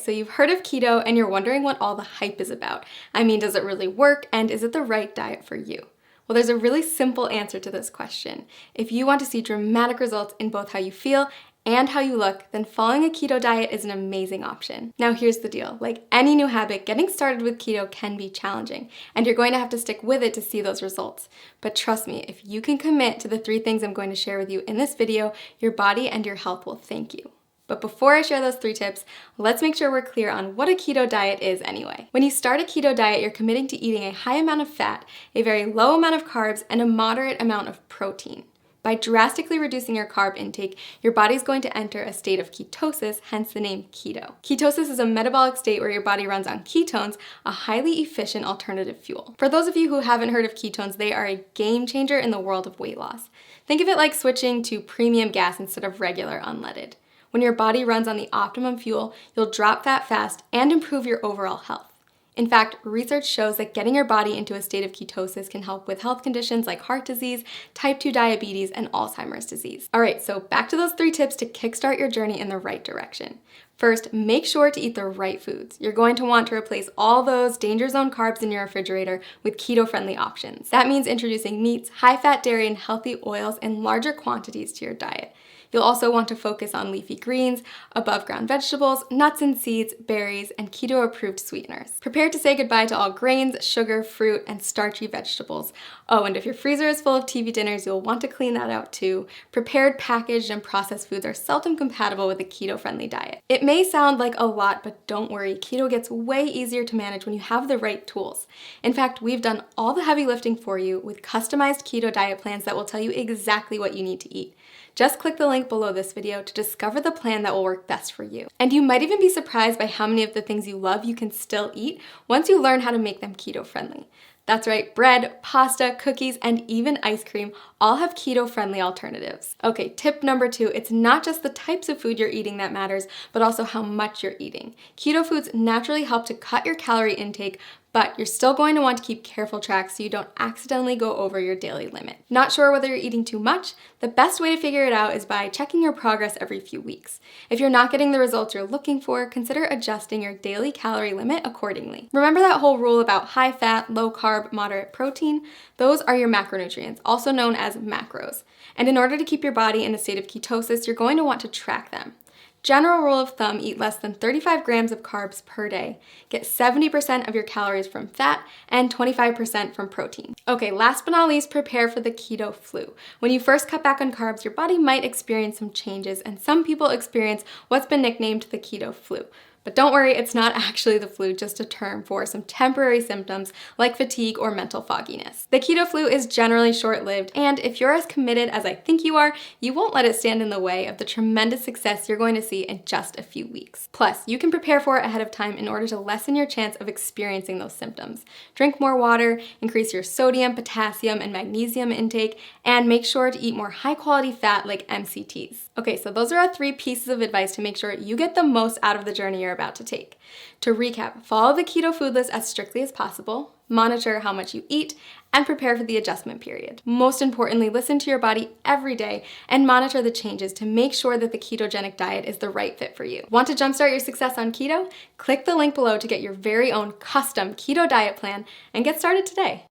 so you've heard of keto and you're wondering what all the hype is about. I mean, does it really work and is it the right diet for you? Well, there's a really simple answer to this question. If you want to see dramatic results in both how you feel and how you look, then following a keto diet is an amazing option. Now here's the deal. Like any new habit, getting started with keto can be challenging, and you're going to have to stick with it to see those results. But trust me, if you can commit to the 3 things I'm going to share with you in this video, your body and your health will thank you. But before I share those 3 tips, let's make sure we're clear on what a keto diet is anyway. When you start a keto diet, you're committing to eating a high amount of fat, a very low amount of carbs, and a moderate amount of protein. By drastically reducing your carb intake, your body's going to enter a state of ketosis, hence the name keto. Ketosis is a metabolic state where your body runs on ketones, a highly efficient alternative fuel. For those of you who haven't heard of ketones, they are a game changer in the world of weight loss. Think of it like switching to premium gas instead of regular unleaded. When your body runs on the optimum fuel, you'll drop fat fast and improve your overall health. In fact, research shows that getting your body into a state of ketosis can help with health conditions like heart disease, type 2 diabetes, and Alzheimer's disease. All right, so back to those 3 tips to kickstart your journey in the right direction. First, make sure to eat the right foods. You're going to want to replace all those danger zone carbs in your refrigerator with keto-friendly options. That means introducing meats, high-fat dairy, and healthy oils in larger quantities to your diet. You'll also want to focus on leafy greens, above-ground vegetables, nuts and seeds, berries, and keto-approved sweeteners. Prepare to say goodbye to all grains, sugar, fruit, and starchy vegetables. Oh, and if your freezer is full of TV dinners, you'll want to clean that out too. Prepared, packaged, and processed foods are seldom compatible with a keto-friendly diet. It may sound like a lot, but don't worry, keto gets way easier to manage when you have the right tools. In fact, we've done all the heavy lifting for you with customized keto diet plans that will tell you exactly what you need to eat. Just click the link below this video to discover the plan that will work best for you. And you might even be surprised by how many of the things you love you can still eat once you learn how to make them keto-friendly. That's right, bread, pasta, cookies, and even ice cream all have keto-friendly alternatives. Okay, tip number 2, it's not just the types of food you're eating that matters, but also how much you're eating. Keto foods naturally help to cut your calorie intake, but you're still going to want to keep careful track so you don't accidentally go over your daily limit. Not sure whether you're eating too much? The best way to figure it out is by checking your progress every few weeks. If you're not getting the results you're looking for, consider adjusting your daily calorie limit accordingly. Remember that whole rule about high fat, low carb, moderate protein? Those are your macronutrients, also known as macros. And in order to keep your body in a state of ketosis, you're going to want to track them. General rule of thumb, eat less than 35 grams of carbs per day. Get 70% of your calories from fat and 25% from protein. Okay, last but not least, prepare for the keto flu. When you first cut back on carbs, your body might experience some changes, and some people experience what's been nicknamed the keto flu. But don't worry, it's not actually the flu, just a term for some temporary symptoms like fatigue or mental fogginess. The keto flu is generally short-lived, and if you're as committed as I think you are, you won't let it stand in the way of the tremendous success you're going to see in just a few weeks. Plus, you can prepare for it ahead of time in order to lessen your chance of experiencing those symptoms. Drink more water, increase your sodium, potassium, and magnesium intake, and make sure to eat more high-quality fat like MCTs. Okay, so those are our 3 pieces of advice to make sure you get the most out of the journey you're about to take. To recap, follow the keto food list as strictly as possible, monitor how much you eat, and prepare for the adjustment period. Most importantly, listen to your body every day and monitor the changes to make sure that the ketogenic diet is the right fit for you. Want to jumpstart your success on keto? Click the link below to get your very own custom keto diet plan and get started today.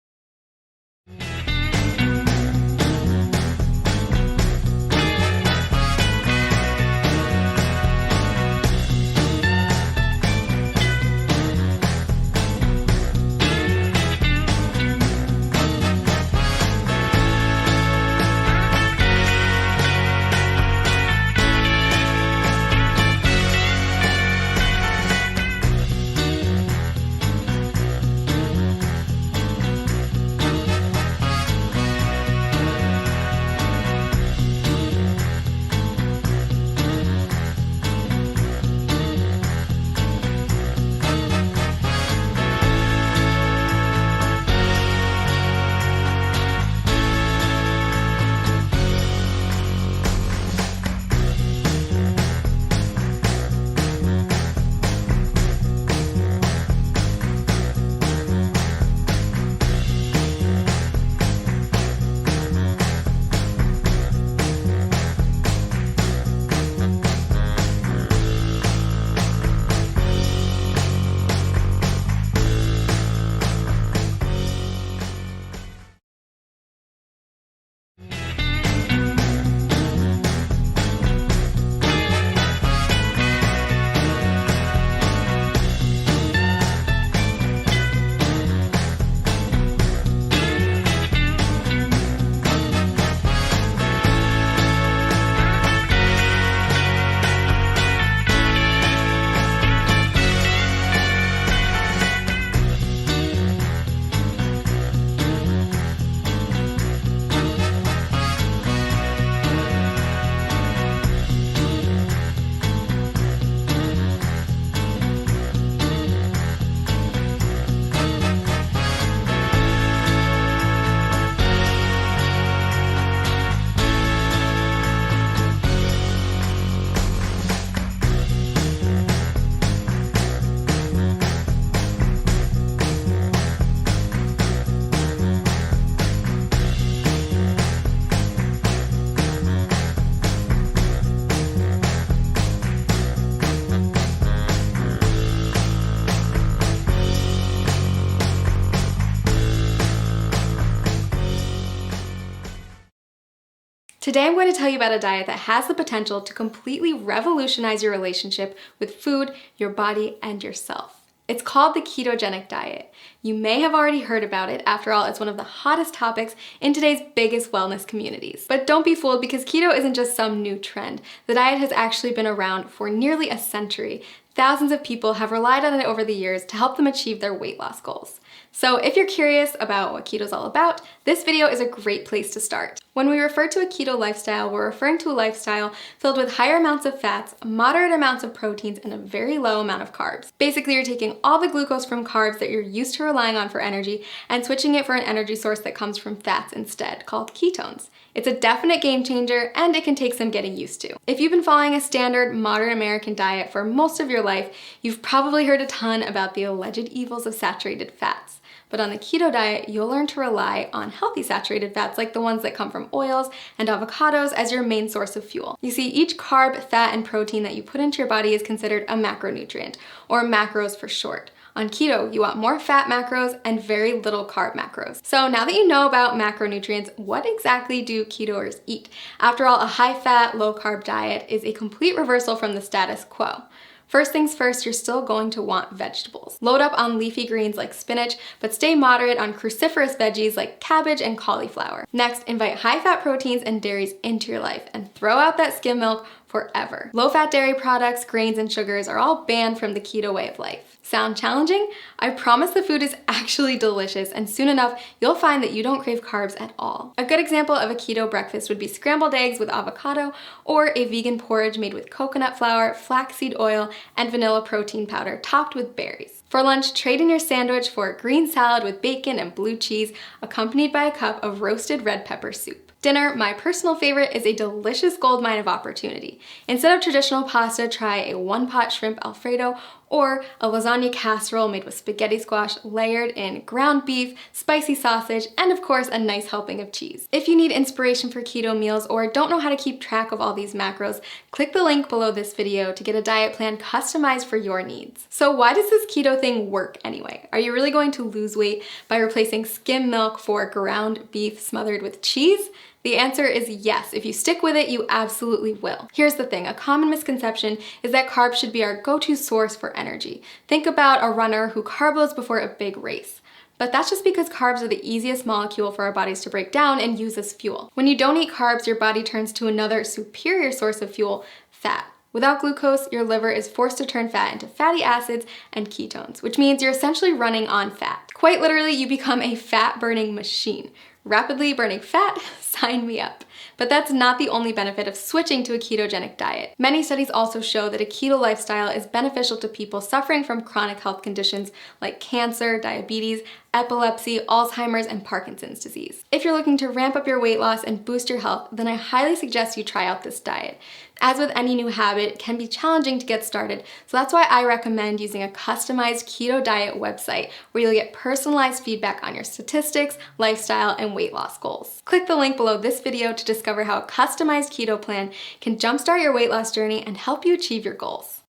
Today I'm going to tell you about a diet that has the potential to completely revolutionize your relationship with food, your body, and yourself. It's called the ketogenic diet. You may have already heard about it. After all, it's one of the hottest topics in today's biggest wellness communities. But don't be fooled, because keto isn't just some new trend. The diet has actually been around for nearly a century. Thousands of people have relied on it over the years to help them achieve their weight loss goals. So if you're curious about what keto is all about, this video is a great place to start. When we refer to a keto lifestyle, we're referring to a lifestyle filled with higher amounts of fats, moderate amounts of proteins, and a very low amount of carbs. Basically, you're taking all the glucose from carbs that you're used to relying on for energy and switching it for an energy source that comes from fats instead, called ketones. It's a definite game changer, and it can take some getting used to. If you've been following a standard modern American diet for most of your life, you've probably heard a ton about the alleged evils of saturated fats. But on the keto diet, you'll learn to rely on healthy saturated fats like the ones that come from oils and avocados as your main source of fuel. You see, each carb, fat, and protein that you put into your body is considered a macronutrient, or macros for short. On keto, you want more fat macros and very little carb macros. So now that you know about macronutrients, what exactly do ketoers eat? After all, a high-fat, low-carb diet is a complete reversal from the status quo. First things first, you're still going to want vegetables. Load up on leafy greens like spinach, but stay moderate on cruciferous veggies like cabbage and cauliflower. Next, invite high-fat proteins and dairies into your life and throw out that skim milk forever. Low-fat dairy products, grains, and sugars are all banned from the keto way of life. Sound challenging? I promise the food is actually delicious, and soon enough, you'll find that you don't crave carbs at all. A good example of a keto breakfast would be scrambled eggs with avocado, or a vegan porridge made with coconut flour, flaxseed oil, and vanilla protein powder topped with berries. For lunch, trade in your sandwich for a green salad with bacon and blue cheese, accompanied by a cup of roasted red pepper soup. Dinner, my personal favorite, is a delicious goldmine of opportunity. Instead of traditional pasta, try a one-pot shrimp Alfredo or a lasagna casserole made with spaghetti squash layered in ground beef, spicy sausage, and of course a nice helping of cheese. If you need inspiration for keto meals or don't know how to keep track of all these macros, click the link below this video to get a diet plan customized for your needs. So why does this keto thing work anyway? Are you really going to lose weight by replacing skim milk for ground beef smothered with cheese? The answer is yes. If you stick with it, you absolutely will. Here's the thing, a common misconception is that carbs should be our go-to source for energy. Think about a runner who carb loads before a big race. But that's just because carbs are the easiest molecule for our bodies to break down and use as fuel. When you don't eat carbs, your body turns to another superior source of fuel, fat. Without glucose, your liver is forced to turn fat into fatty acids and ketones, which means you're essentially running on fat. Quite literally, you become a fat-burning machine. Rapidly burning fat? Sign me up. But that's not the only benefit of switching to a ketogenic diet. Many studies also show that a keto lifestyle is beneficial to people suffering from chronic health conditions like cancer, diabetes, epilepsy, Alzheimer's, and Parkinson's disease. If you're looking to ramp up your weight loss and boost your health, then I highly suggest you try out this diet. As with any new habit, it can be challenging to get started, so that's why I recommend using a customized keto diet website where you'll get personalized feedback on your statistics, lifestyle, and weight loss goals. Click the link below this video to discover how a customized keto plan can jumpstart your weight loss journey and help you achieve your goals.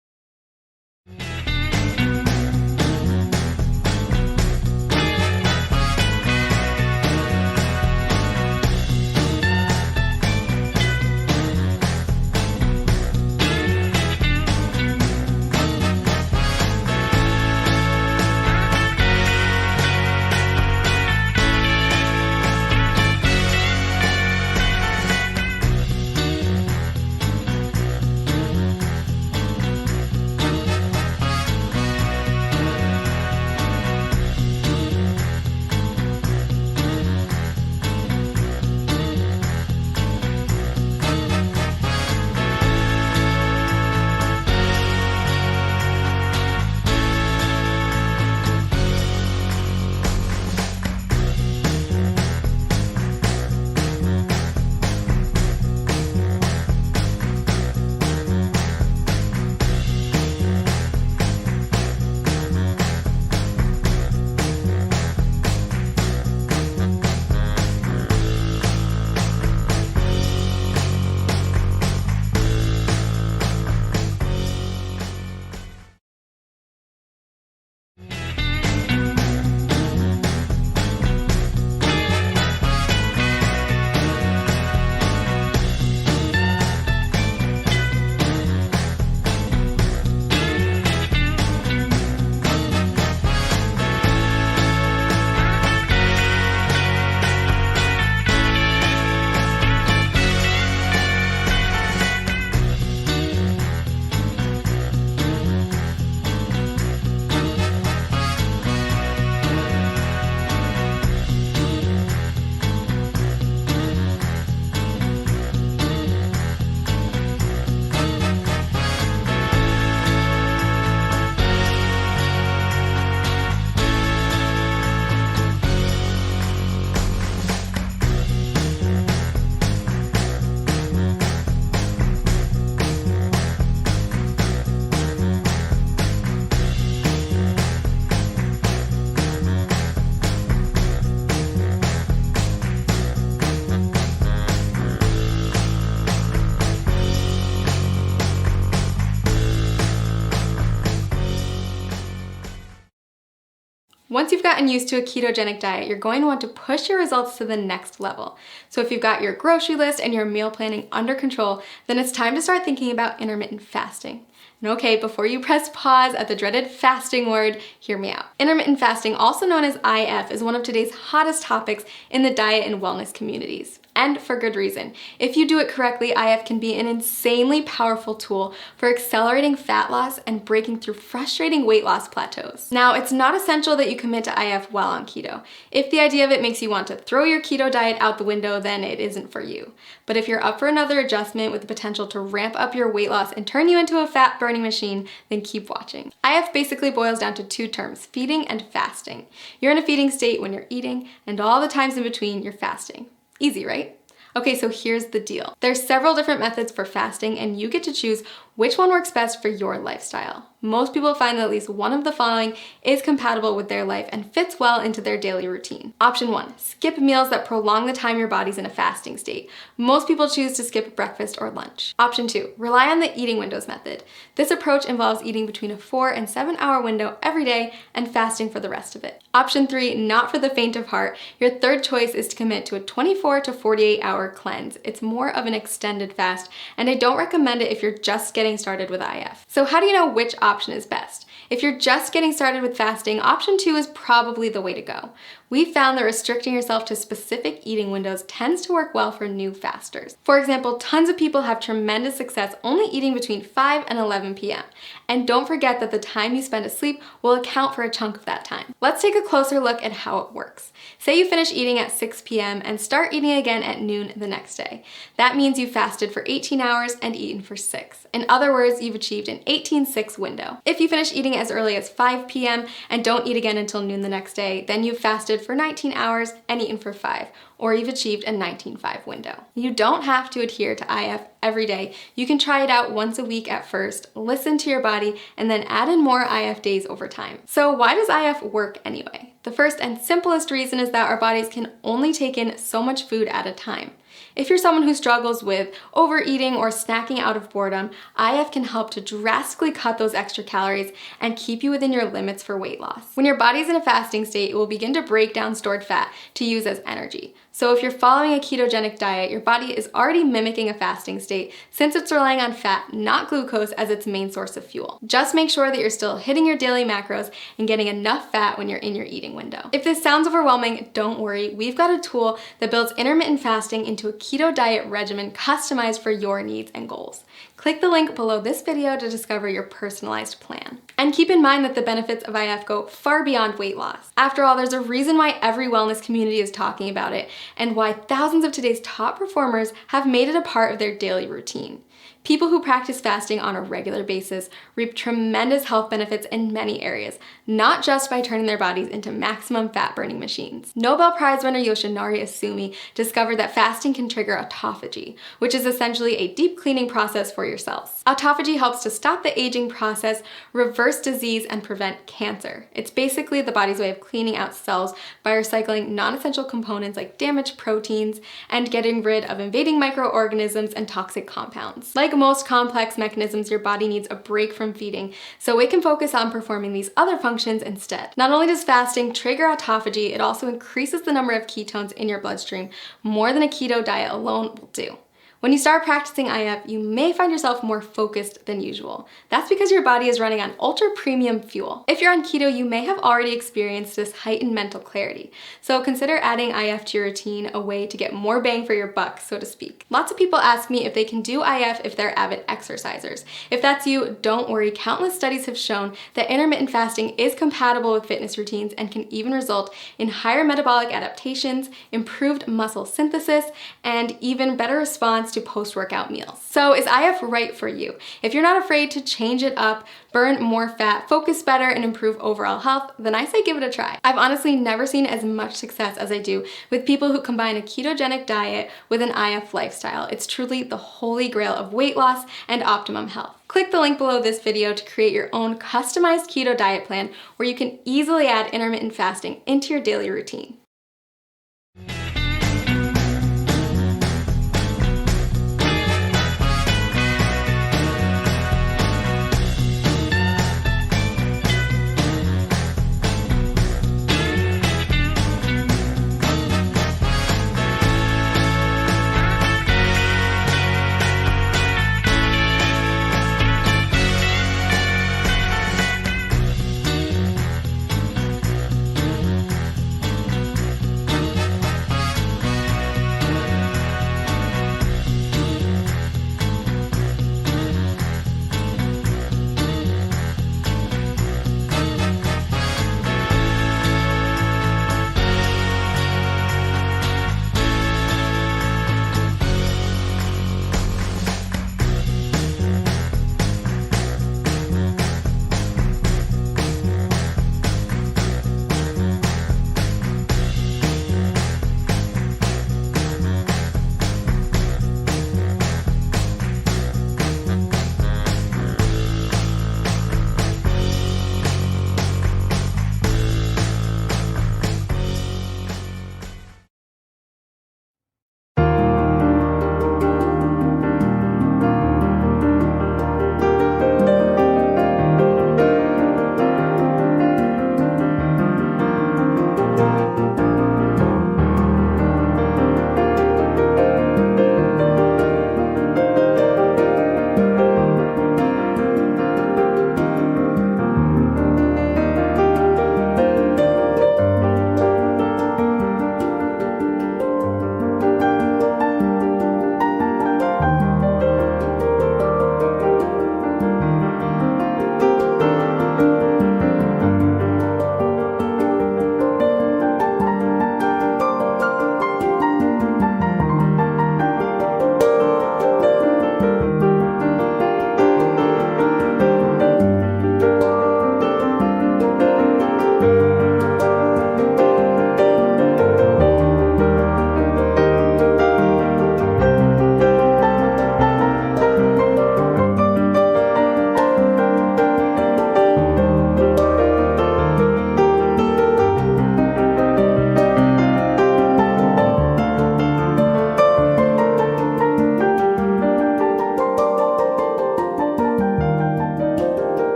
Once you've gotten used to a ketogenic diet, you're going to want to push your results to the next level. So if you've got your grocery list and your meal planning under control, then it's time to start thinking about intermittent fasting. And okay, before you press pause at the dreaded fasting word, hear me out. Intermittent fasting, also known as IF, is one of today's hottest topics in the diet and wellness communities. And for good reason. If you do it correctly, IF can be an insanely powerful tool for accelerating fat loss and breaking through frustrating weight loss plateaus. Now, it's not essential that you commit to IF while on keto. If the idea of it makes you want to throw your keto diet out the window, then it isn't for you. But if you're up for another adjustment with the potential to ramp up your weight loss and turn you into a fat burning machine, then keep watching. IF basically boils down to two terms, feeding and fasting. You're in a feeding state when you're eating, and all the times in between, you're fasting. Easy, right? Okay, so here's the deal. There's several different methods for fasting, and you get to choose which one works best for your lifestyle. Most people find that at least one of the following is compatible with their life and fits well into their daily routine. Option 1, skip meals that prolong the time your body's in a fasting state. Most people choose to skip breakfast or lunch. Option 2, rely on the eating windows method. This approach involves eating between a 4 and 7 hour window every day and fasting for the rest of it. Option 3, not for the faint of heart. Your third choice is to commit to a 24 to 48 hour cleanse. It's more of an extended fast, and I don't recommend it if you're just getting started with IF. So how do you know which option is best? If you're just getting started with fasting, option 2 is probably the way to go. We found that restricting yourself to specific eating windows tends to work well for new fasters. For example, tons of people have tremendous success only eating between 5 and 11 p.m. And don't forget that the time you spend asleep will account for a chunk of that time. Let's take a closer look at how it works. Say you finish eating at 6 p.m. and start eating again at noon the next day. That means you fasted for 18 hours and eaten for 6. In other words, you've achieved an 18-6 window. If you finish eating as early as 5 p.m. and don't eat again until noon the next day, then you've fasted for 19 hours and eaten for 5, or you've achieved a 19-5 window. You don't have to adhere to IF every day. You can try it out once a week at first, listen to your body, and then add in more IF days over time. So why does IF work anyway? The first and simplest reason is that our bodies can only take in so much food at a time. If you're someone who struggles with overeating or snacking out of boredom, IF can help to drastically cut those extra calories and keep you within your limits for weight loss. When your body's in a fasting state, it will begin to break down stored fat to use as energy. So if you're following a ketogenic diet, your body is already mimicking a fasting state since it's relying on fat, not glucose, as its main source of fuel. Just make sure that you're still hitting your daily macros and getting enough fat when you're in your eating window. If this sounds overwhelming, don't worry. We've got a tool that builds intermittent fasting into a keto diet regimen customized for your needs and goals. Click the link below this video to discover your personalized plan. And keep in mind that the benefits of IF go far beyond weight loss. After all, there's a reason why every wellness community is talking about it, and why thousands of today's top performers have made it a part of their daily routine. People who practice fasting on a regular basis reap tremendous health benefits in many areas, not just by turning their bodies into maximum fat-burning machines. Nobel Prize winner Yoshinari Asumi discovered that fasting can trigger autophagy, which is essentially a deep cleaning process for your cells. Autophagy helps to stop the aging process, reverse disease, and prevent cancer. It's basically the body's way of cleaning out cells by recycling non-essential components like damaged proteins and getting rid of invading microorganisms and toxic compounds. Like most complex mechanisms, your body needs a break from feeding, so it can focus on performing these other functions instead. Not only does fasting trigger autophagy, it also increases the number of ketones in your bloodstream more than a keto diet alone will do. When you start practicing IF, you may find yourself more focused than usual. That's because your body is running on ultra premium fuel. If you're on keto, you may have already experienced this heightened mental clarity. So consider adding IF to your routine, a way to get more bang for your buck, so to speak. Lots of people ask me if they can do IF if they're avid exercisers. If that's you, don't worry. Countless studies have shown that intermittent fasting is compatible with fitness routines and can even result in higher metabolic adaptations, improved muscle synthesis, and even better response to post-workout meals. So is IF right for you? If you're not afraid to change it up, burn more fat, focus better, and improve overall health, then I say give it a try. I've honestly never seen as much success as I do with people who combine a ketogenic diet with an IF lifestyle. It's truly the holy grail of weight loss and optimum health. Click the link below this video to create your own customized keto diet plan where you can easily add intermittent fasting into your daily routine.